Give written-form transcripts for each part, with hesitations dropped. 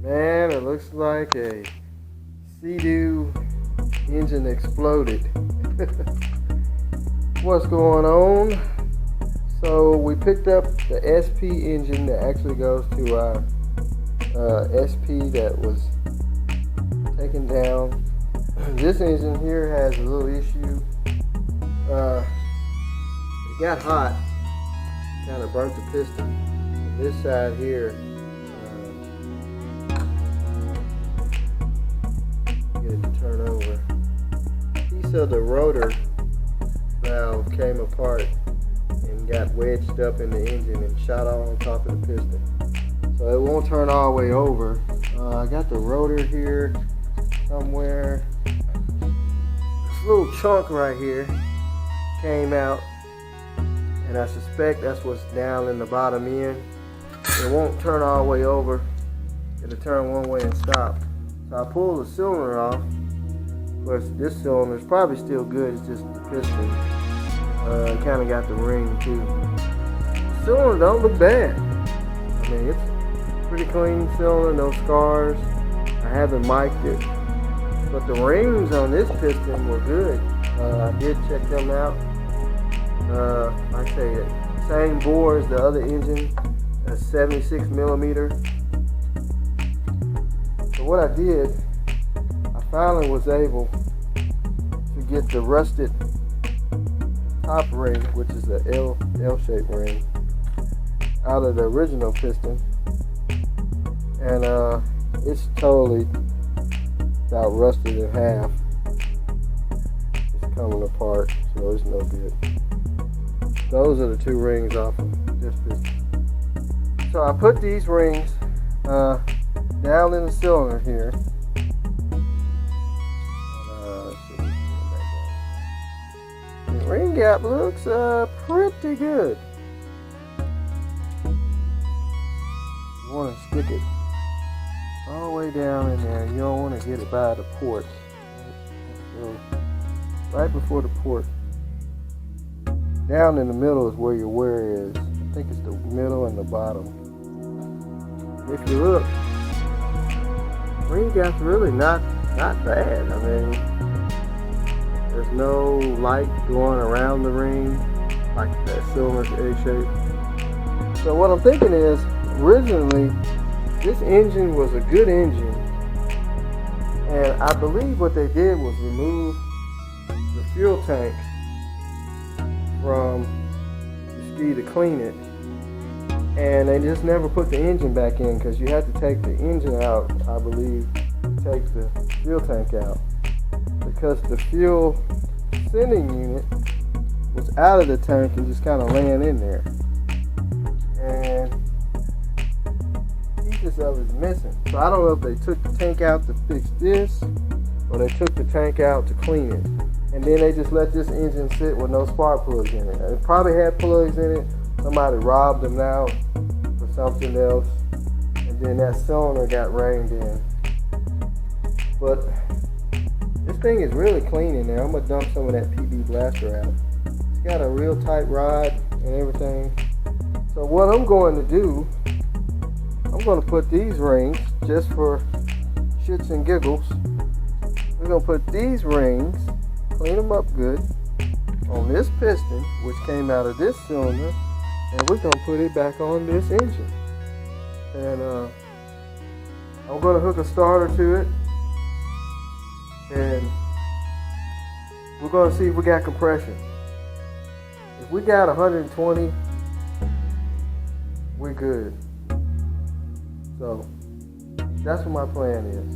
Man, it looks like a Sea-Doo engine exploded. What's going on? So we picked up the SP engine that actually goes to our SP that was taken down. This engine here has a little issue. It got hot, kind of burnt the piston. This side here, get it to turn over. A piece of the rotor valve came apart and got wedged up in the engine and shot all on top of the piston. So it won't turn all the way over. I got the rotor here somewhere. This little chunk right here came out, and I suspect that's what's down in the bottom end. It won't turn all the way over. It'll turn one way and stop. So I pulled the cylinder off. Of course, this cylinder is probably still good. It's just the piston. Kind of got the ring too. The cylinder don't look bad. I mean, it's pretty clean cylinder, no scars. I haven't mic'd it, but the rings on this piston were good. I did check them out. Like I say, same bore as the other engine, a 76 millimeter. So what I did, I finally was able to get the rusted top ring, which is the L-shaped ring, out of the original piston, and it's totally about rusted in half. It's coming apart, so it's no good. Those are the two rings off of this piston. So I put these rings down in the cylinder here. The ring gap looks pretty good. You want to stick it all the way down in there. You don't want to get it by the port. So right before the port. Down in the middle is where your wear is. I think it's the middle and the bottom. If you look, ring gap's really not bad. I mean, there's no light going around the ring like that cylinder's egg-shaped. So what I'm thinking is, originally, this engine was a good engine, and I believe what they did was remove the fuel tank from the ski to clean it, and they just never put the engine back in because you had to take the engine out, I believe, to take the fuel tank out, because the fuel sending unit was out of the tank and just kind of laying in there, and pieces of it is missing. So I don't know if they took the tank out to fix this, or they took the tank out to clean it, and then they just let this engine sit with no spark plugs in it. It probably had plugs in it. Somebody robbed them out for something else, and then that cylinder got reined in. But this thing is really clean in there. I'm gonna dump some of that PB blaster out. It's got a real tight rod and everything. So what I'm going to do, I'm going to put these rings, just for shits and giggles. We're going to put these rings, clean them up good, on this piston, which came out of this cylinder, and we're going to put it back on this engine. And I'm going to hook a starter to it, and we're going to see if we got compression. If we got 120, we're good. So that's what my plan is.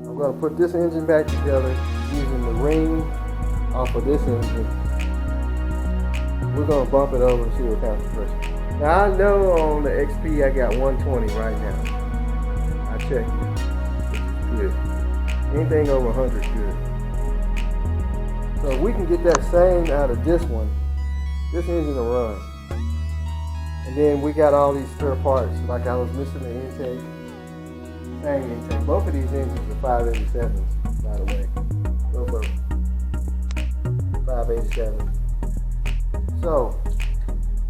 I'm going to put this engine back together using the ring off of this engine. We're going to bump it over and see what kind of compression. Now I know on the XP I got 120 right now. I checked it. It's good. Anything over 100 is good. So if we can get that same out of this one, this engine will run. And then we got all these spare parts. Like I was missing the intake, tank intake. Both of these engines are 587s, by the way. Both of them 587. So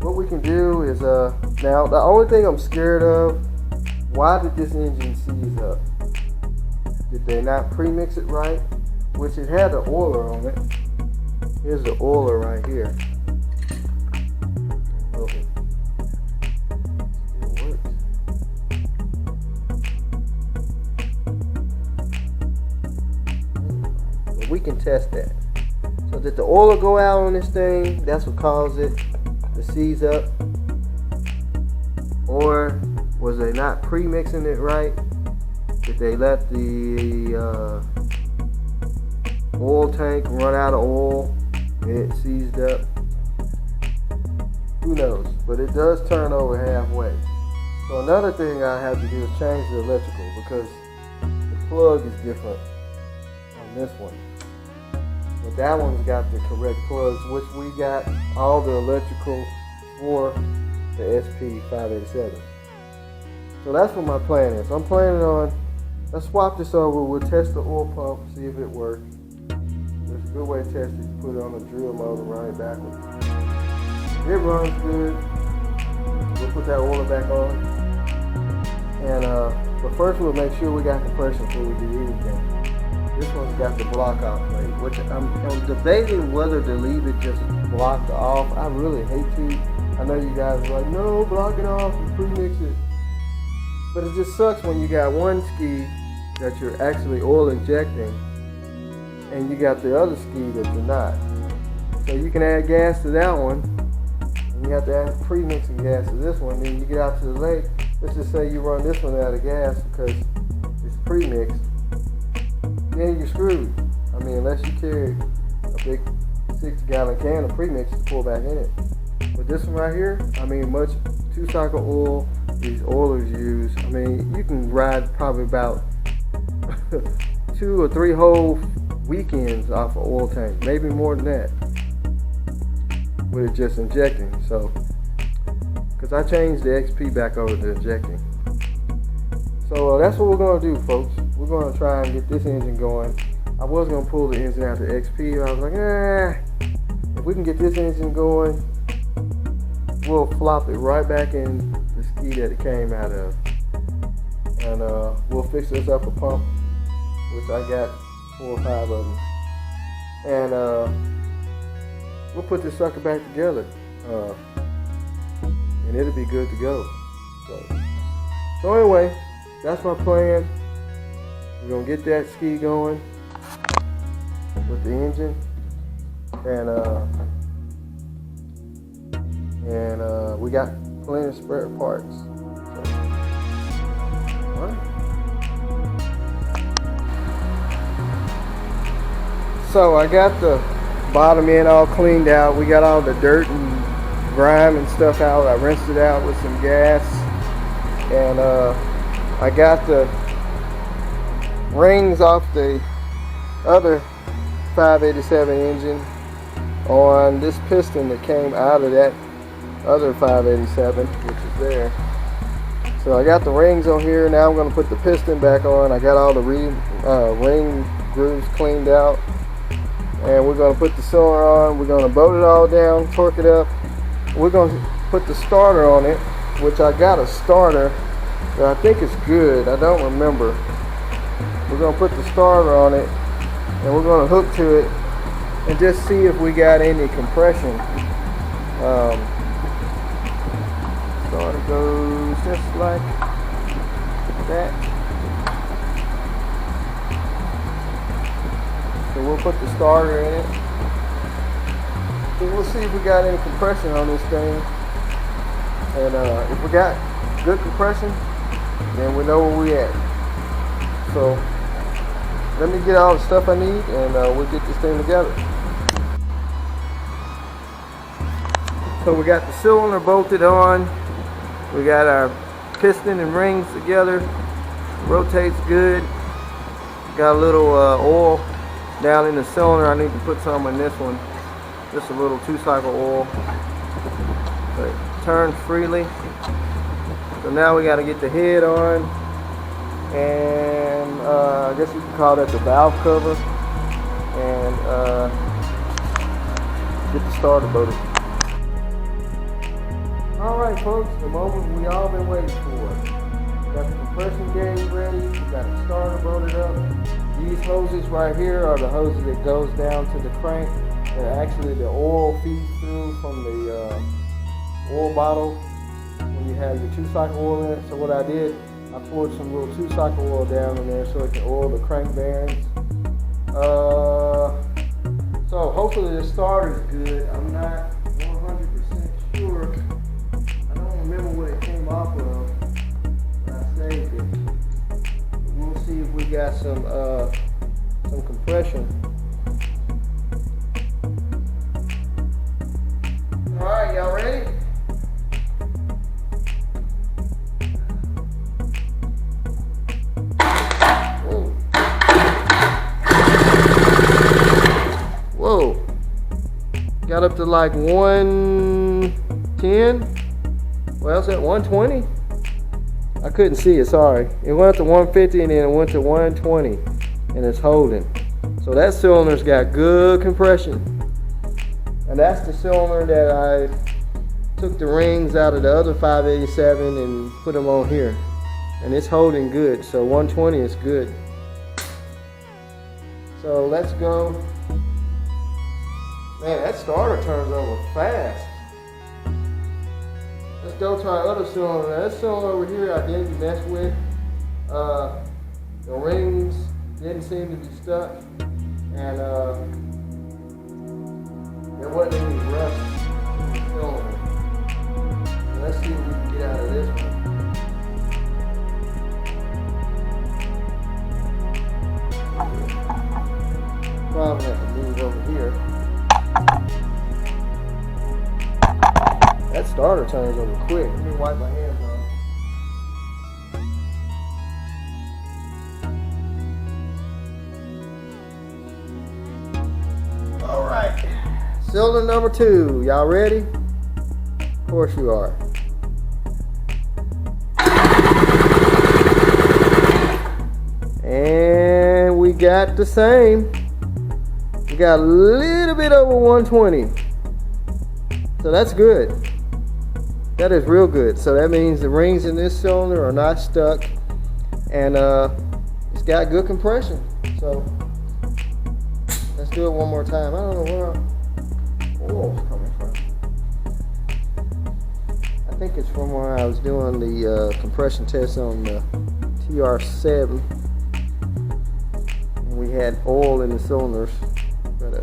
what we can do is now the only thing I'm scared of why did this engine seize up? Did they not pre-mix it right? Which it had the oiler on it. Here's the oiler right here. Okay. Still works. But we can test that. So did the oiler go out on this thing? That's what caused it to seize up? Or was they not pre-mixing it right? Did they let the oil tank run out of oil and it seized up? Who knows? But it does turn over halfway. So another thing I have to do is change the electrical, because the plug is different on this one. But that one's got the correct plugs, which we got all the electrical for the Esp.434. So that's what my plan is. I'm planning on, let's swap this over. We'll test the oil pump, see if it works. There's a good way to test it. You put it on the drill mode and run it backwards. It runs good. We'll put that oil back on. And but first we'll make sure we got compression before we do anything. This one's got the block off plate, which I'm debating whether to leave it just blocked off. I really hate to. I know you guys are like, no, block it off and pre-mix it. But it just sucks when you got one ski that you're actually oil injecting and you got the other ski that you're not. So you can add gas to that one, and you have to add pre-mixing gas to this one. Then you get out to the lake. Let's just say you run this one out of gas because it's pre-mixed. Then you're screwed. I mean, unless you carry a big 60-gallon can of premix to pour back in it. But this one right here, I mean, much 2-cycle oil these oilers use. I mean, you can ride probably about 2 or 3 whole weekends off an oil tank, maybe more than that, with it just injecting. So, because I changed the XP back over to injecting. So that's what we're going to do, folks. We're going to try and get this engine going. I was going to pull the engine out the XP. I was like, if we can get this engine going, we'll flop it right back in the ski that it came out of. And we'll fix this up a pump, which I got 4 or 5 of them. And we'll put this sucker back together. And it'll be good to go. So anyway, that's my plan. We're going to get that ski going with the engine. And we got plenty of spare parts. So, all right. So I got the bottom end all cleaned out. We got all the dirt and grime and stuff out. I rinsed it out with some gas. And I got the rings off the other 587 engine on this piston that came out of that other 587, which is there. So I got the rings on here. Now I'm going to put the piston back on. I got all the ring grooves cleaned out, and we're going to put the cylinder on. We're going to bolt it all down, torque it up. We're going to put the starter on it, which I got a starter that I think is good. I don't remember. We're going to put the starter on it, and we're going to hook to it and just see if we got any compression. Starter goes just like that. So we'll put the starter in it, and we'll see if we got any compression on this thing. And if we got good compression, then we know where we at. So let me get all the stuff I need, and we'll get this thing together. So we got the cylinder bolted on. We got our piston and rings together. Rotates good. Got a little oil down in the cylinder. I need to put some in this one. Just a little 2-cycle oil. But it turns freely. So now we got to get the head on. And I guess you can call that the valve cover. And get the starter bolted. Alright folks, the moment we all been waiting for. Got the compression gauge ready. We got the starter loaded up. These hoses right here are the hoses that goes down to the crank. They're actually the oil feeds through from the oil bottle when you have your 2-cycle oil in it. So what I did, I poured some little 2-cycle oil down in there so it can oil the crank bearings. So hopefully the starter is good. I'm not 100% sure. I don't remember what it came off of when I saved it. But we'll see if we got some compression. All right, y'all ready? Whoa, got up to like 110. Well, it's at 120. I couldn't see it, sorry. It went up to 150 and then it went to 120 and it's holding. So that cylinder's got good compression. And that's the cylinder that I took the rings out of the other 587 and put them on here. And it's holding good, so 120 is good. So let's go. Man, that starter turns over fast. Let's go to our other cylinder. That cylinder over here I didn't mess with. The rings didn't seem to be stuck. And there wasn't any rust in the cylinder. So let's see what we can get out of this one. Probably have to move over here. That starter turns over quick. Let me wipe my hands off. All right, cylinder number 2. Y'all ready? Of course you are. And we got the same. We got a little bit over 120. So that's good. That is real good. So that means the rings in this cylinder are not stuck, and it's got good compression. So let's do it one more time. I don't know where oil's coming from. I think it's from where I was doing the compression test on the TR7, and we had oil in the cylinders. But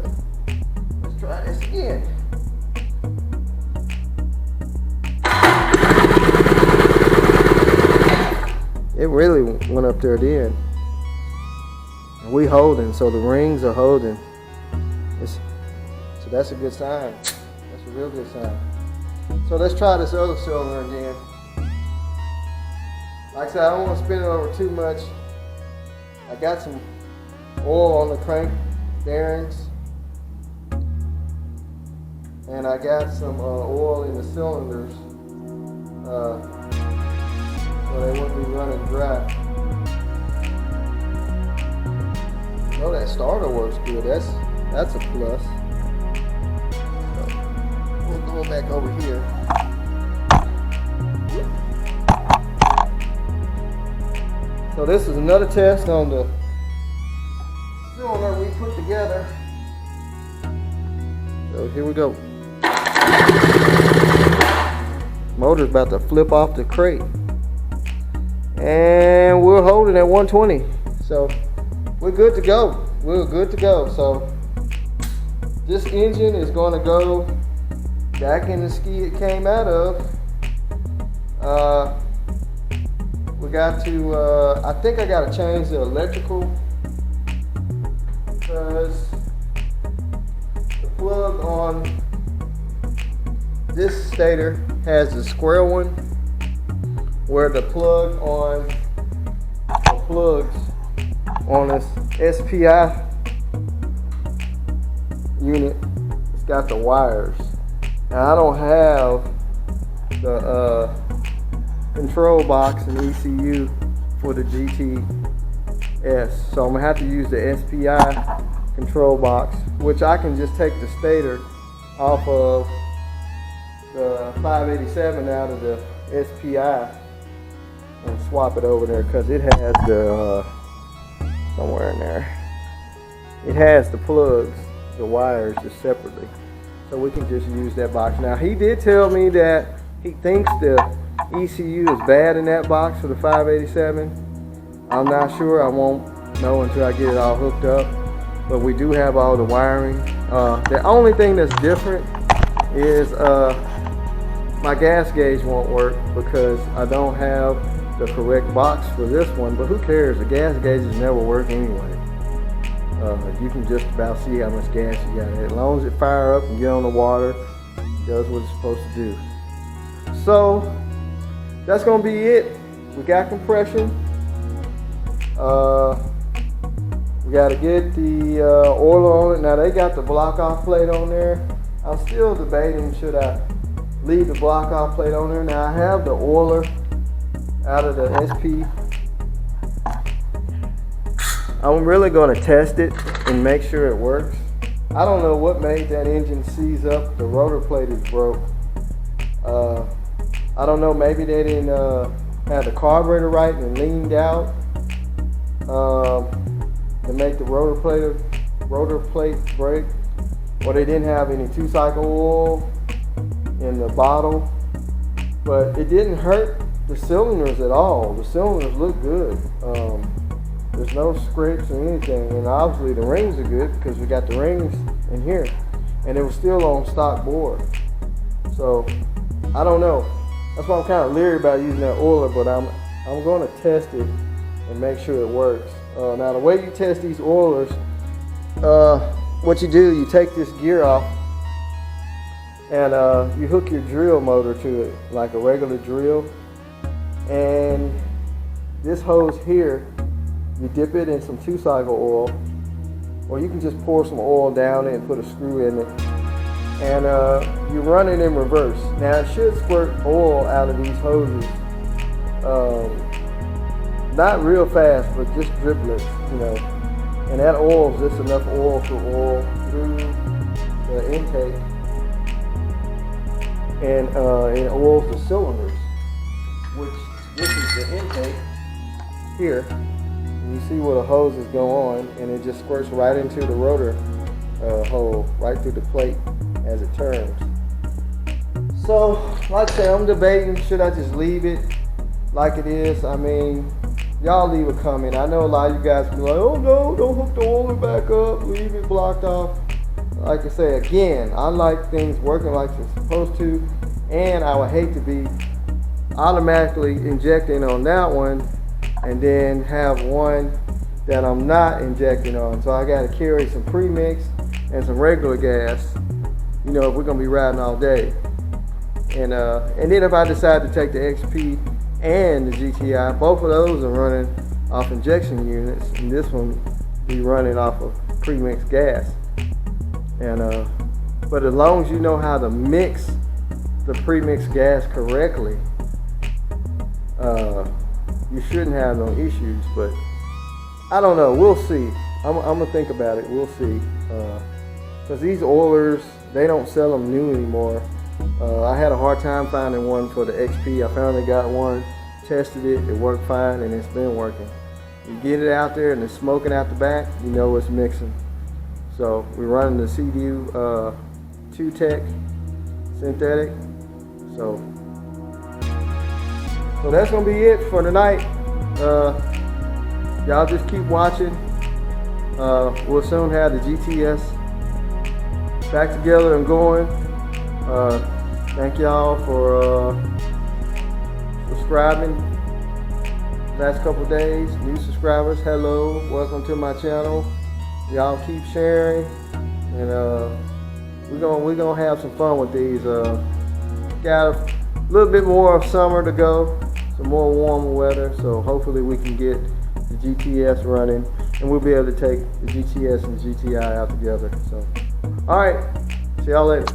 let's try this again. It really went up there then. And we holding, so the rings are holding. So that's a good sign. That's a real good sign. So let's try this other cylinder again. Like I said, I don't want to spin it over too much. I got some oil on the crank bearings. And I got some oil in the cylinders. So they wouldn't be running dry. You know that starter works good. That's a plus. So we'll go back over here. So this is another test on the cylinder we put together. So here we go. Motor's about to flip off the crate. And we're holding at 120. So we're good to go. We're good to go. So this engine is going to go back in the ski it came out of. We got to, I think I got to change the electrical, because the plug on this stator has the square one, where the plug on the plugs on this SPI unit, it's got the wires. Now I don't have the control box and ECU for the GTS, so I'm gonna have to use the SPI control box, which I can just take the stator off of the 587 out of the SPI and swap it over there, because it has the somewhere in there, it has the plugs, the wires just separately, so we can just use that box. Now he did tell me that he thinks the ECU is bad in that box for the 587. I'm not sure. I won't know until I get it all hooked up, but we do have all the wiring. The only thing that's different is my gas gauge won't work because I don't have the correct box for this one, but who cares? The gas gauges never work anyway. You can just about see how much gas you got. As long as it fire up and get on the water, it does what it's supposed to do. So that's gonna be it. We got compression. We got to get the oiler on it. Now they got the block off plate on there. I'm still debating, should I leave the block off plate on there. Now I have the oiler out of the SP. I'm really going to test it and make sure it works. I don't know what made that engine seize up. The rotor plate is broke. I don't know, maybe they didn't have the carburetor right and leaned out to make the rotor plate break, or they didn't have any 2-cycle oil in the bottle. But it didn't hurt the cylinders at all. The cylinders look good. There's no scrapes or anything, and obviously the rings are good because we got the rings in here, and it was still on stock board. So I don't know. That's why I'm kind of leery about using that oiler, but I'm going to test it and make sure it works. Now the way you test these oilers, what you do, you take this gear off and you hook your drill motor to it like a regular drill, and this hose here, you dip it in some 2-cycle oil, or you can just pour some oil down it and put a screw in it, and you run it in reverse. Now it should squirt oil out of these hoses, not real fast, but just driplets, you know. And that oil is just enough oil to oil through the intake, and it oils the cylinders, which this is the intake here. And you see where the hoses go on, and it just squirts right into the rotor hole, right through the plate as it turns. So, like I said, I'm debating, should I just leave it like it is? I mean, y'all leave a comment. I know a lot of you guys be like, oh no, don't hook the oiler back up, leave it blocked off. Like I say, again, I like things working like they're supposed to, and I would hate to be automatically injecting on that one and then have one that I'm not injecting on. So I got to carry some premix and some regular gas, you know, if we're gonna be riding all day. And then if I decide to take the XP and the GTI, both of those are running off injection units, and this one be running off of premix gas. And but as long as you know how to mix the premix gas correctly, you shouldn't have no issues. But I don't know, we'll see. I'm gonna think about it. We'll see, because these oilers, they don't sell them new anymore. I had a hard time finding one for the XP. I finally got one, tested it, it worked fine, and it's been working. You get it out there and it's smoking out the back, you know it's mixing. So we're running the CDU 2 synthetic. So that's gonna be it for tonight. Y'all just keep watching. We'll soon have the GTS back together and going. Thank y'all for subscribing last couple days. New subscribers, hello, welcome to my channel. Y'all keep sharing, and we're gonna have some fun with these. Got a little bit more of summer to go, some more warmer weather, so hopefully we can get the GTS running, and we'll be able to take the GTS and the GTI out together. So, all right, see y'all later.